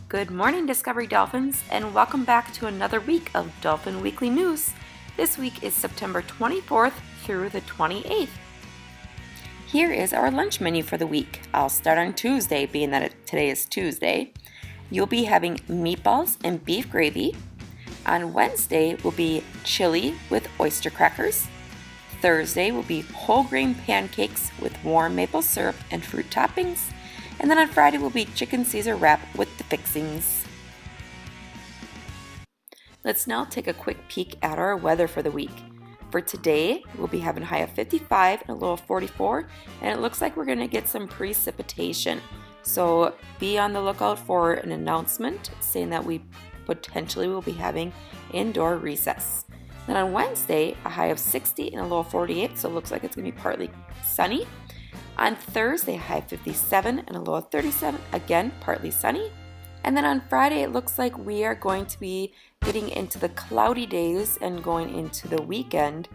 Good morning, Discovery Dolphins, and welcome back to another week of Dolphin Weekly News. This week is September 24th through the 28th. Here is our lunch menu for the week. I'll start on Tuesday, being that today is Tuesday. You'll be having meatballs and beef gravy. On Wednesday will be chili with oyster crackers. Thursday will be whole grain pancakes with warm maple syrup and fruit toppings. And then on Friday will be chicken Caesar wrap with the fixings. Let's now take a quick peek at our weather for the week. For today, we'll be having a high of 55 and a low of 44, and it looks like we're going to get some precipitation. So be on the lookout for an announcement saying that we potentially will be having indoor recess. Then on Wednesday, a high of 60 and a low of 48, so it looks like it's going to be partly sunny. On Thursday, a high of 57 and a low of 37, again, partly sunny. And then on Friday, it looks like we are going to be getting into the cloudy days and going into the weekend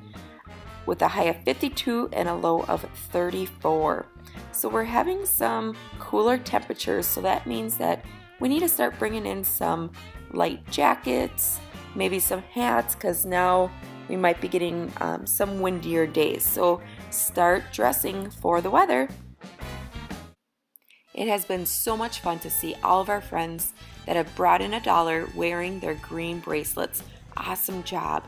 with a high of 52 and a low of 34. So we're having some cooler temperatures, so that means that we need to start bringing in some light jackets, maybe some hats, because now we might be getting some windier days. So start dressing for the weather. It has been so much fun to see all of our friends that have brought in $1 wearing their green bracelets. Awesome job.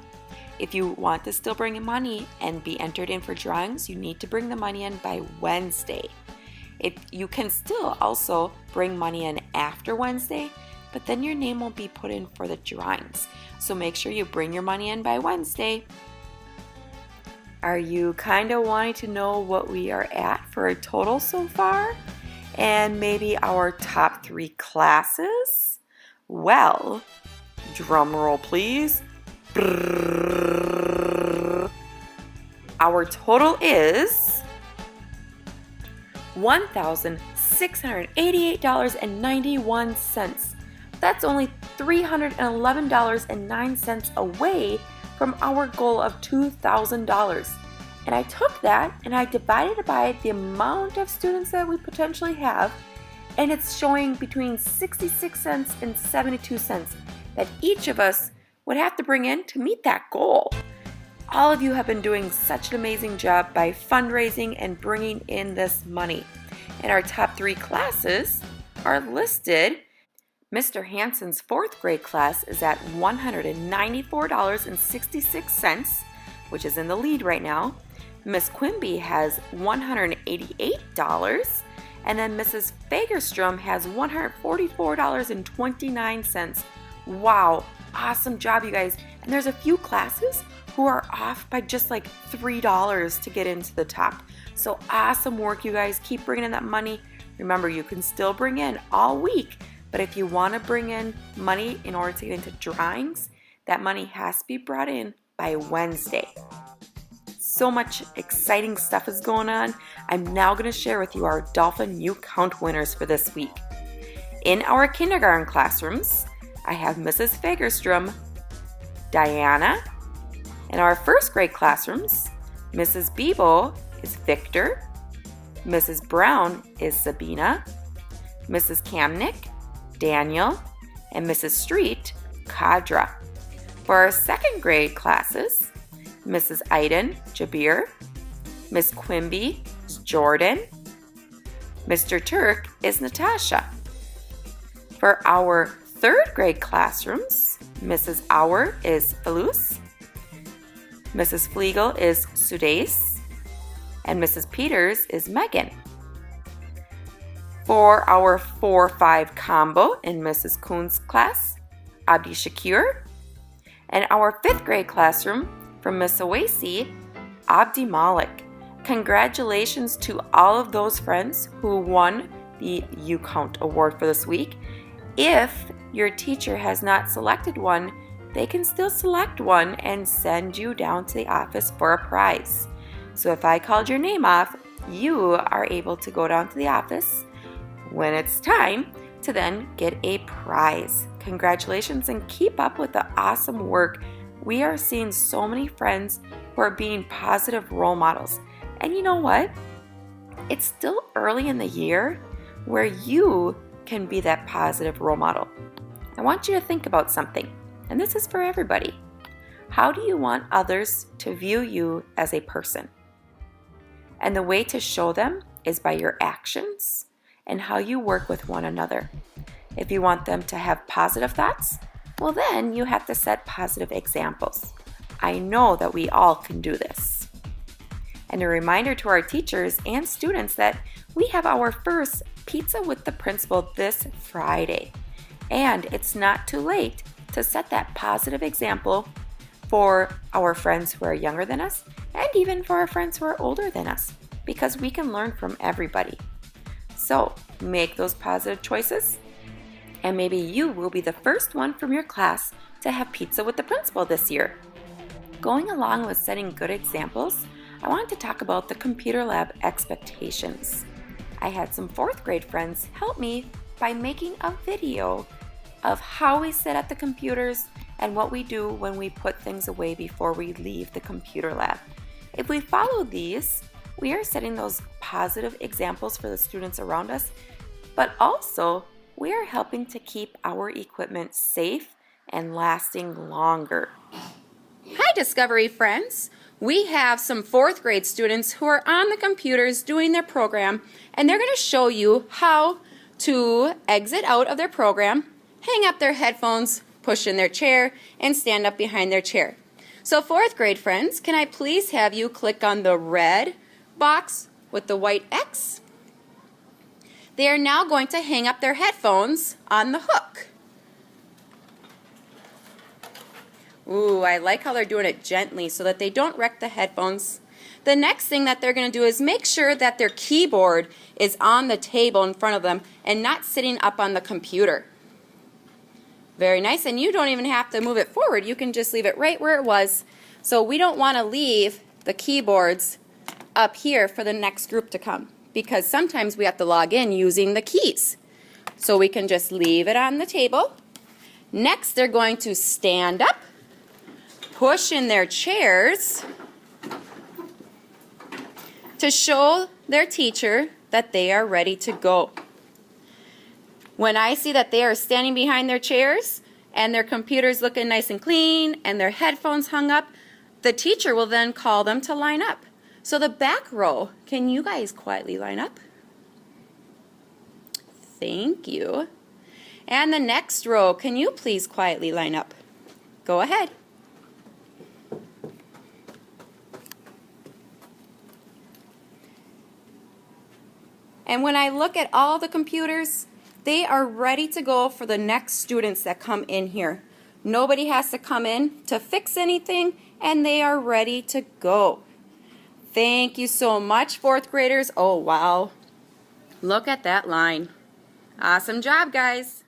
If you want to still bring in money and be entered in for drawings, you need to bring the money in by Wednesday. You can still also bring money in after Wednesday, but then your name won't be put in for the drawings. So make sure you bring your money in by Wednesday. Are you kind of wanting to know what we are at for a total so far? And maybe our top 3 classes? Well, drum roll please. Our total is $1,688.91. That's only $311.09 away from our goal of $2,000. And I took that and I divided it by the amount of students that we potentially have, and it's showing between 66 cents and 72 cents that each of us would have to bring in to meet that goal. All of you have been doing such an amazing job by fundraising and bringing in this money. And our top 3 classes are listed. Mr. Hansen's 4th grade class is at $194.66, which is in the lead right now. Miss Quimby has $188, and then Mrs. Fagerstrom has $144.29. Wow, awesome job, you guys. And there's a few classes who are off by just like $3 to get into the top. So awesome work, you guys. Keep bringing in that money. Remember, you can still bring in all week, but if you want to bring in money in order to get into drawings, that money has to be brought in by Wednesday. So much exciting stuff is going on. I'm now going to share with you our Dolphin U Count winners for this week. In our kindergarten classrooms, I have Mrs. Fagerstrom, Diana. In our 1st grade classrooms, Mrs. Bebo is Victor, Mrs. Brown is Sabina, Mrs. Kamnick, Daniel, and Mrs. Street, Kadra. For our 2nd grade classes, Mrs. Iden, Jabir, Miss Quimby is Jordan, Mr. Turk is Natasha. For our 3rd grade classrooms, Mrs. Auer is Felus, Mrs. Flegel is Sudais, and Mrs. Peters is Megan. For our 4-5 combo in Mrs. Kuhn's class, Abdi Shakir, and our 5th grade classroom from Miss Awasi, Abdi Malik. Congratulations to all of those friends who won the U Count Award for this week. If your teacher has not selected one, they can still select one and send you down to the office for a prize. So if I called your name off, you are able to go down to the office when it's time to then get a prize. Congratulations, and keep up with the awesome work. We are seeing so many friends who are being positive role models. And you know what? It's still early in the year where you can be that positive role model. I want you to think about something, and this is for everybody. How do you want others to view you as a person? And the way to show them is by your actions and how you work with one another. If you want them to have positive thoughts, well then you have to set positive examples. I know that we all can do this. And a reminder to our teachers and students that we have our first Pizza with the Principal this Friday. And it's not too late to set that positive example for our friends who are younger than us and even for our friends who are older than us, because we can learn from everybody. So make those positive choices, and maybe you will be the first one from your class to have pizza with the principal this year. Going along with setting good examples, I wanted to talk about the computer lab expectations. I had some 4th grade friends help me by making a video of how we sit at the computers and what we do when we put things away before we leave the computer lab. If we follow these, we are setting those positive examples for the students around us, but also we are helping to keep our equipment safe and lasting longer. Hi, Discovery friends. We have some 4th grade students who are on the computers doing their program, and they're going to show you how to exit out of their program, hang up their headphones, push in their chair, and stand up behind their chair. So 4th grade friends, can I please have you click on the red box with the white X? They are now going to hang up their headphones on the hook. Ooh, I like how they're doing it gently so that they don't wreck the headphones. The next thing that they're going to do is make sure that their keyboard is on the table in front of them and not sitting up on the computer. Very nice, and you don't even have to move it forward. You can just leave it right where it was. So we don't want to leave the keyboards up here for the next group to come, because sometimes we have to log in using the keys. So we can just leave it on the table. Next, they're going to stand up, push in their chairs to show their teacher that they are ready to go. When I see that they are standing behind their chairs and their computers looking nice and clean and their headphones hung up, the teacher will then call them to line up. So the back row, can you guys quietly line up? Thank you. And the next row, can you please quietly line up? Go ahead. And when I look at all the computers, they are ready to go for the next students that come in here. Nobody has to come in to fix anything, and they are ready to go. Thank you so much, 4th graders. Oh, wow. Look at that line. Awesome job, guys.